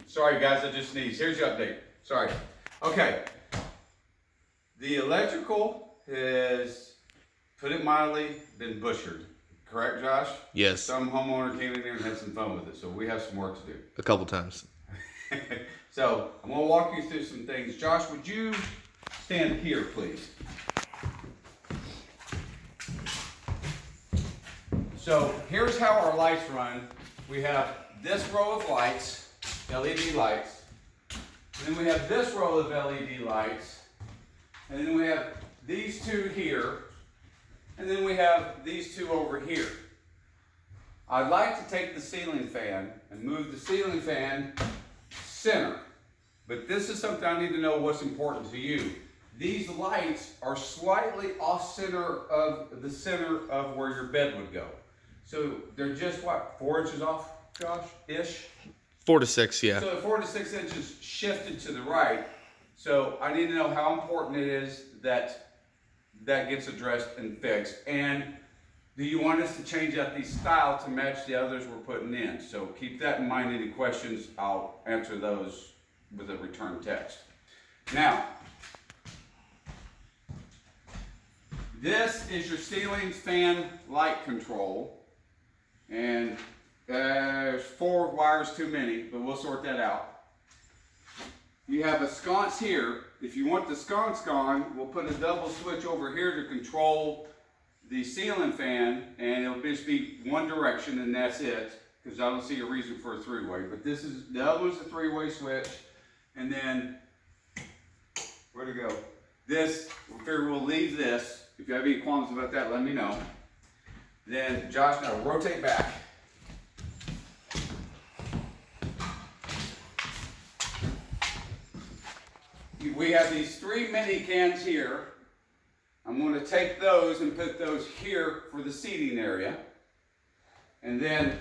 Sorry guys, I just sneezed. Here's your update. Sorry. Okay. The electrical has, put it mildly, been butchered. Correct, Josh? Yes. Some homeowner came in here and had some fun with it, so we have some work to do. A couple times. So I'm going to walk you through some things. Josh, would you stand here, please? So here's how our lights run. We have this row of lights, LED lights. And then we have this row of LED lights. And then we have these two here. And then we have these two over here. I'd like to take the ceiling fan and move the ceiling fan center. But this is something I need to know what's important to you. These lights are slightly off center of the center of where your bed would go. So they're just what, 4 inches off, Josh, ish? 4 to 6, yeah. So 4 to 6 inches shifted to the right. So I need to know how important it is that that gets addressed and fixed. And do you want us to change out the style to match the others we're putting in? So keep that in mind. Any questions, I'll answer those with a return text. Now, this is your ceiling fan light control. And there's 4 wires too many, but we'll sort that out. You have a sconce here. If you want the sconce gone, we'll put a double switch over here to control the ceiling fan, and it'll just be one direction, and that's it, because I don't see a reason for a 3-way. But this is, the other one's a 3-way switch, and then, where'd it go? This, we figure we'll leave this. If you have any qualms about that, let me know. Then, Josh, now rotate back. We have these 3 mini cans here. I'm going to take those and put those here for the seating area. And then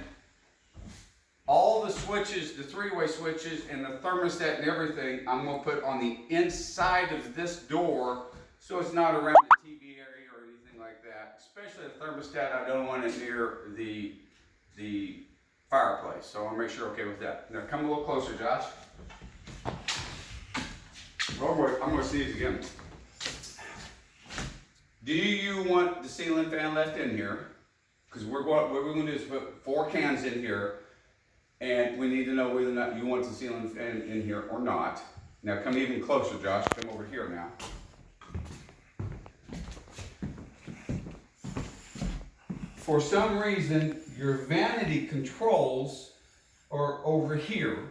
all the switches, the 3-way switches and the thermostat and everything, I'm going to put on the inside of this door so it's not around the TV area or anything like that. Especially the thermostat, I don't want it near the fireplace. So I'll make sure okay with that. Now come a little closer, Josh. Oh, I'm going to sneeze again. Do you want the ceiling fan left in here? Because what we're going to do is put 4 cans in here, and we need to know whether or not you want the ceiling fan in here or not. Now come even closer, Josh. Come over here now. For some reason, your vanity controls are over here.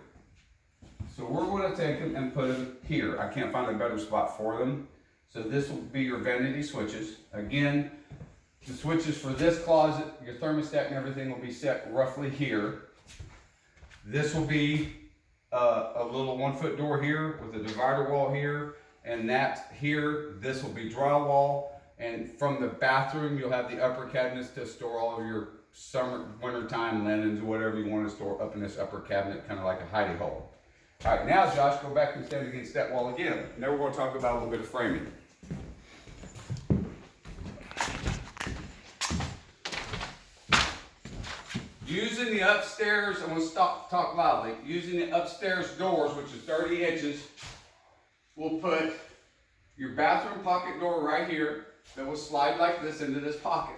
So we're going to take them and put them here. I can't find a better spot for them. So this will be your vanity switches. Again, the switches for this closet, your thermostat and everything will be set roughly here. This will be a little 1-foot door here with a divider wall here. And that here, this will be drywall. And from the bathroom, you'll have the upper cabinets to store all of your summer, wintertime linens, whatever you want to store up in this upper cabinet, kind of like a hidey hole. All right, now Josh, go back and stand against that wall again. Now we're going to talk about a little bit of framing. Using the upstairs, I'm going to talk loudly. Using the upstairs doors, which is 30 inches, we'll put your bathroom pocket door right here that will slide like this into this pocket.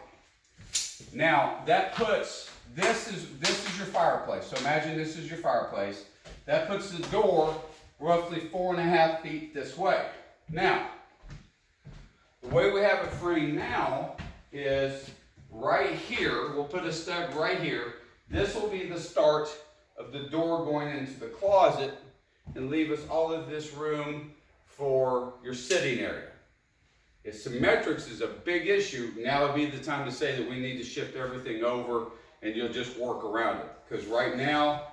Now that puts, this is your fireplace. So imagine this is your fireplace. That puts the door roughly 4.5 feet this way. Now, the way we have it framed now is right here. We'll put a stud right here. This will be the start of the door going into the closet and leave us all of this room for your sitting area. If symmetrics is a big issue, now would be the time to say that we need to shift everything over and you'll just work around it. Because right now,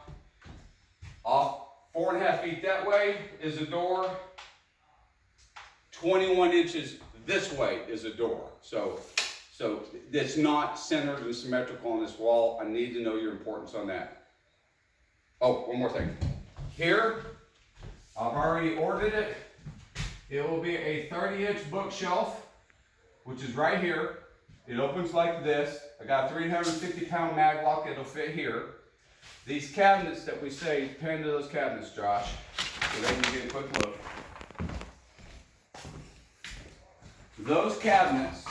off 4.5 feet that way is a door. 21 inches this way is a door. So it's not centered and symmetrical on this wall. I need to know your importance on that. Oh, one more thing. Here, I've already ordered it. It will be a 30-inch bookshelf, which is right here. It opens like this. I got a 350-pound mag lock. It'll fit here. These cabinets that we say, pan to those cabinets, Josh, so they can get a quick look. Those cabinets,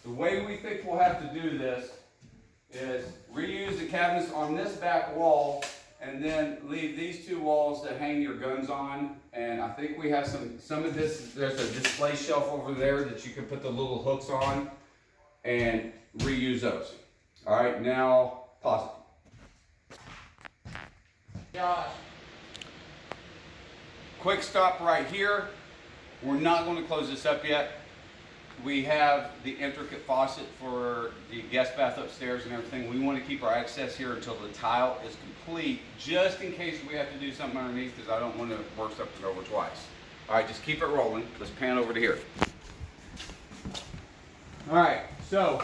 the way we think we'll have to do this is reuse the cabinets on this back wall and then leave these two walls to hang your guns on. And I think we have some of this, there's a display shelf over there that you can put the little hooks on and reuse those. All right, now pause it. Josh. Quick stop right here. We're not going to close this up yet. We have the intricate faucet for the guest bath upstairs and everything. We want to keep our access here until the tile is complete, just in case we have to do something underneath, because I don't want to work something over twice. All right, just keep it rolling. Let's pan over to here. All right, so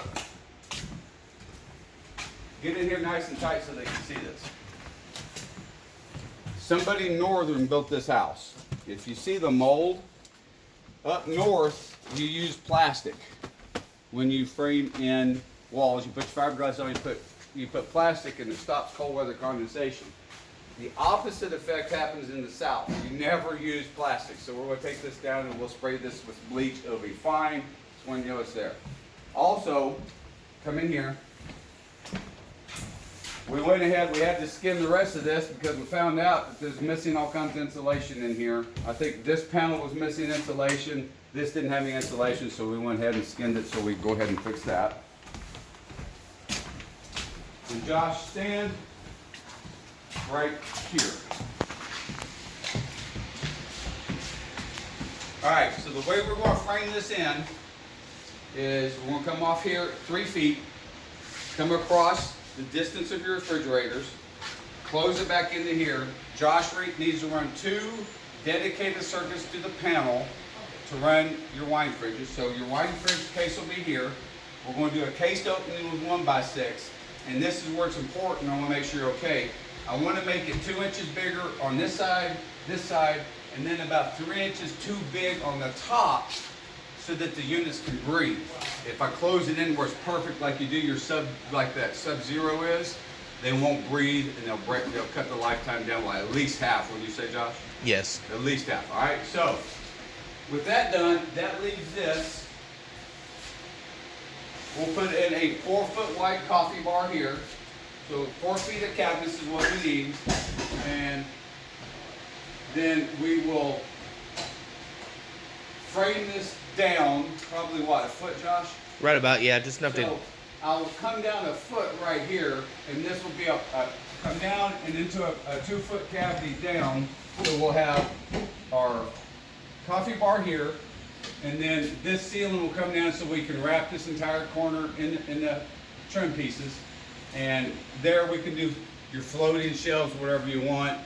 get in here nice and tight so they can see this. Somebody northern built this house. If you see the mold, up north, you use plastic. When you frame in walls, you put fiberglass on, you put plastic and it stops cold weather condensation. The opposite effect happens in the south. You never use plastic. So we're gonna take this down and we'll spray this with bleach. It'll be fine. Just when you know it's there. Also, come in here. We went ahead, we had to skin the rest of this because we found out that there's missing all kinds of insulation in here. I think this panel was missing insulation. This didn't have any insulation, so we went ahead and skinned it, so we go ahead and fix that. And Josh, stand right here. All right, so the way we're going to frame this in is we're going to come off here 3 feet, come across the distance of your refrigerators, close it back into here. Josh needs to run 2 dedicated circuits to the panel to run your wine fridges. So your wine fridge case will be here. We're going to do a case opening with 1x6, and this is where it's important. I want to make sure you're okay. I want to make it 2 inches bigger on this side, and then about 3 inches too big on the top so that the units can breathe. If I close it in where it's perfect like you do your like that Sub-Zero is, they won't breathe and they'll cut the lifetime down by at least half. What do you say, Josh? Yes. At least half. All right, so with that done, that leaves this. We'll put in a 4-foot wide coffee bar here. So 4 feet of cabinets is what we need. And then we will frame this down, probably what, 1 foot, Josh? Right about, yeah, just enough to. So I'll come down 1 foot right here, and this will be come down and into a 2-foot cavity down. So we'll have our coffee bar here, and then this ceiling will come down so we can wrap this entire corner in the trim pieces. And there we can do your floating shelves, whatever you want,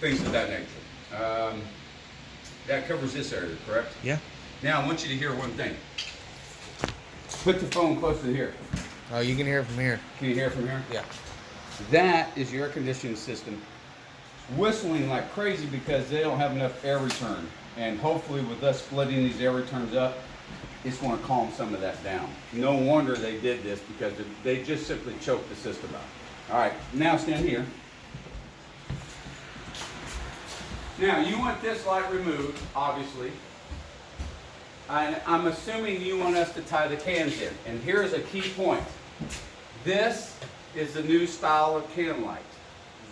things of that nature. That covers this area, correct? Yeah. Now I want you to hear one thing. Put the phone close to here. Oh, you can hear it from here. Can you hear it from here? Yeah. That is your air conditioning system whistling like crazy because they don't have enough air return. And hopefully with us splitting these air returns up, it's going to calm some of that down. No wonder they did this because they just simply choked the system out. All right, now stand here. Now you want this light removed, obviously. And I'm assuming you want us to tie the cans in. And here's a key point. This is the new style of can light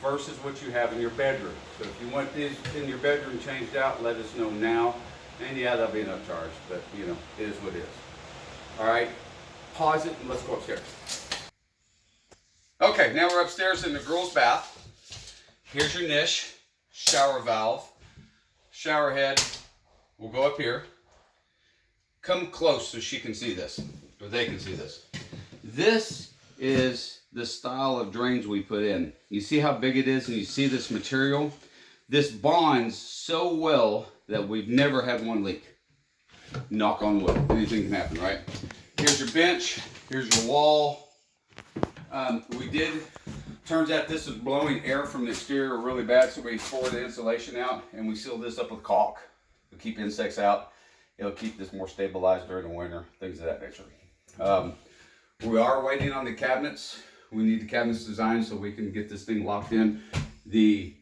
versus what you have in your bedroom. So if you want this in your bedroom changed out, let us know now. And yeah, there'll be an upcharge, but you know, it is what it is. All right, pause it and let's go upstairs. Okay, now we're upstairs in the girls' bath. Here's your niche, shower valve, shower head. We'll go up here. Come close so she can see this, or they can see this. This is the style of drains we put in. You see how big it is, and you see this material? This bonds so well that we've never had one leak. Knock on wood. Anything can happen, right? Here's your bench. Here's your wall. Turns out this is blowing air from the exterior really bad, so we tore the insulation out and we sealed this up with caulk to keep insects out. It'll keep this more stabilized during the winter, things of that nature. We are waiting on the cabinets. We need the cabinets designed so we can get this thing locked in. The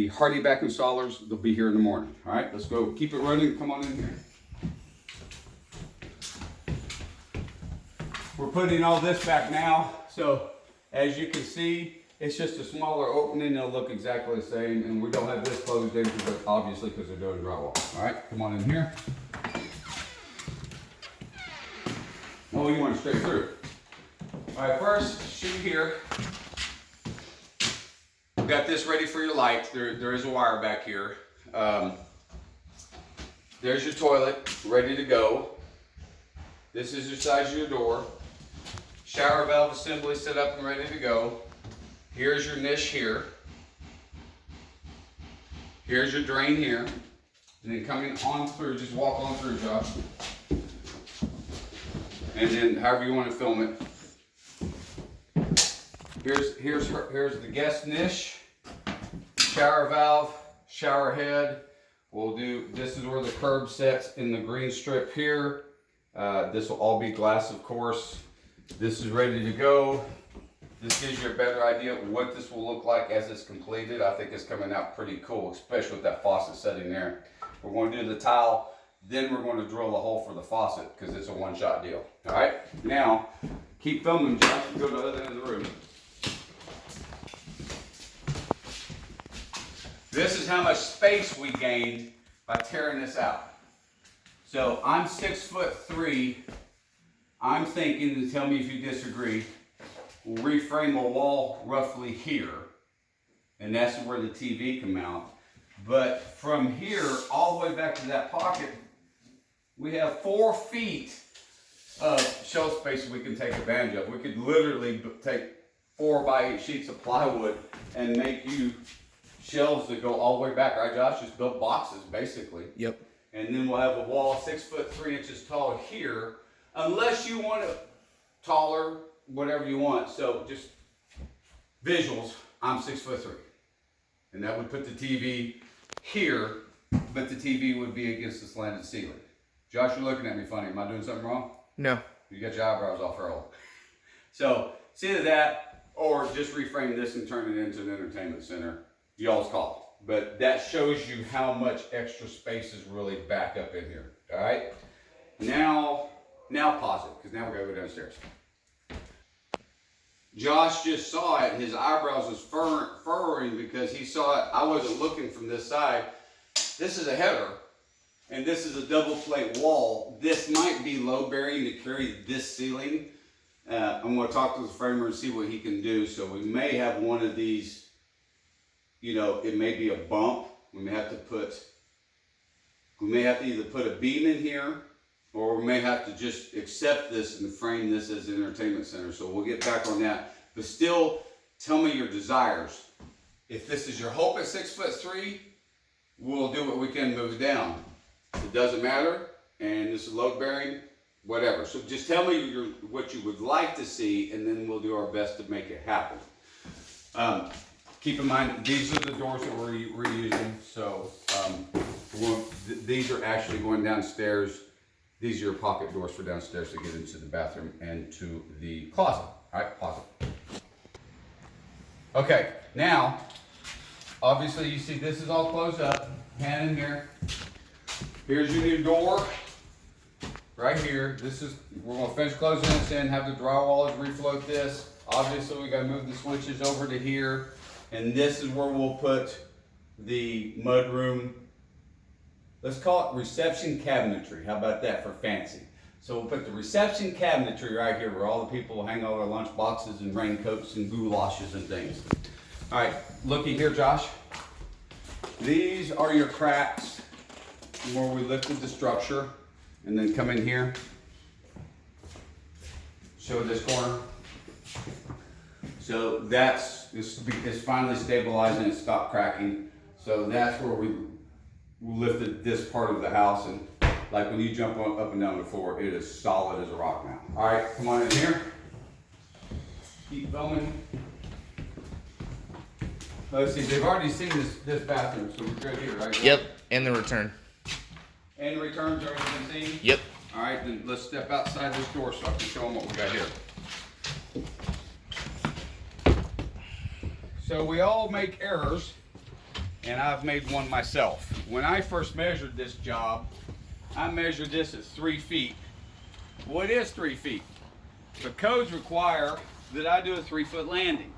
Hardy back installers, they'll be here in the morning. All right, let's go. Keep it running. Come on in here. We're putting all this back now. So as you can see, it's just a smaller opening. It'll look exactly the same. And we don't have this closed in, but obviously because they're doing drywall. All right, come on in here. Oh, you want it straight through. All right, first shoot here. We've got this ready for your light. There is a wire back here. There's your toilet, ready to go. This is the size of your door. Shower valve assembly set up and ready to go. Here's your niche here. Here's your drain here. And then coming on through, just walk on through, Josh. And then however you want to film it. Here's the guest niche, shower valve, shower head. This is where the curb sets in the green strip here. This will all be glass, of course. This is ready to go. This gives you a better idea of what this will look like as it's completed. I think it's coming out pretty cool, especially with that faucet setting there. We're going to do the tile, then we're going to drill a hole for the faucet because it's a one-shot deal. All right, now keep filming, Josh, and go to the other end of the room. This is how much space we gained by tearing this out. So I'm 6'3". I'm thinking, and tell me if you disagree, we'll reframe a wall roughly here, and that's where the TV can mount. But from here all the way back to that pocket, we have 4 feet of shelf space we can take advantage of. We could literally take 4x8 sheets of plywood and make you shelves that go all the way back, right, Josh? Just build boxes, basically. Yep. And then we'll have a wall 6'3" tall here, unless you want it taller, whatever you want. So just visuals, I'm 6'3", and that would put the TV here, but the TV would be against the slanted ceiling. Josh, you're looking at me funny. Am I doing something wrong? No. You got your eyebrows off early. So it's either that or just reframe this and turn it into an entertainment center. Y'all's call. But that shows you how much extra space is really back up in here. All right. Now pause it, because now we're gonna go downstairs. Josh just saw it. His eyebrows was furrowing because he saw it. I wasn't looking from this side. This is a header, and this is a double plate wall. This might be load bearing to carry this ceiling. I'm going to talk to the framer and see what he can do. So we may have one of these. You know, it may be a bump. We may have to either put a beam in here, or we may have to just accept this and frame this as an entertainment center. So we'll get back on that. But still, tell me your desires. If this is your hope at 6'3", we'll do what we can to move it down. It doesn't matter, and this is load bearing, whatever. So just tell me what you would like to see, and then we'll do our best to make it happen. Keep in mind, these are the doors that we're using. So these are actually going downstairs. These are your pocket doors for downstairs to get into the bathroom and to the closet. All right, closet. Okay, now, obviously you see this is all closed up. Hand in here. Here's your new door. Right here. We're gonna finish closing this in, have the drywallers refloat this. Obviously we gotta move the switches over to here. And this is where we'll put the mudroom. Let's call it reception cabinetry. How about that for fancy? So we'll put the reception cabinetry right here where all the people will hang all their lunch boxes and raincoats and goulashes and things. All right, looky here, Josh. These are your cracks where we lifted the structure. And then come in here. Show this corner. So it's finally stabilizing and stopped cracking. So that's where we lifted this part of the house, and like when you jump up and down the floor, it is solid as a rock now. All right, come on in here. Keep filming. Let's see, they've already seen this bathroom, so we're good here, right? Yep, and the return. And returns already been seen? Yep. All right, then let's step outside this door so I can show them what we got here. So we all make errors, and I've made one myself. When I first measured this job, I measured this at 3 feet. Well, it is 3 feet. The codes require that I do a 3-foot landing.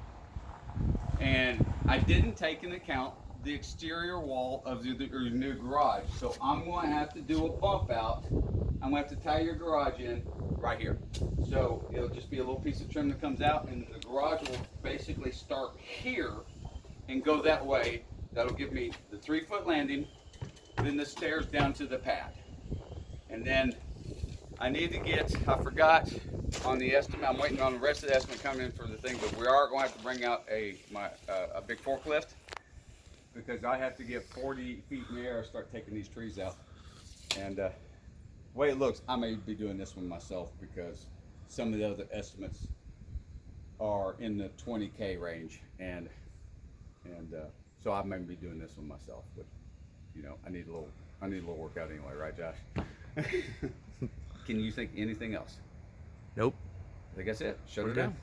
And I didn't take into account the exterior wall of the new garage. So I'm going to have to do a bump out. I'm going to have to tie your garage in right here. So it'll just be a little piece of trim that comes out, and the garage will basically start here and go that way. That'll give me the 3-foot landing, then the stairs down to the pad. And then I need to get, I forgot on the estimate, I'm waiting on the rest of the estimate coming in for the thing, but we are going to have to bring out a big forklift, because I have to get 40 feet in the air and start taking these trees out. And the way it looks, I may be doing this one myself, because some of the other estimates are in the 20K range, and so I may be doing this one myself. But you know, I need a little workout anyway, right, Josh? Can you think anything else? Nope. I think that's it. Shut We're it good. down.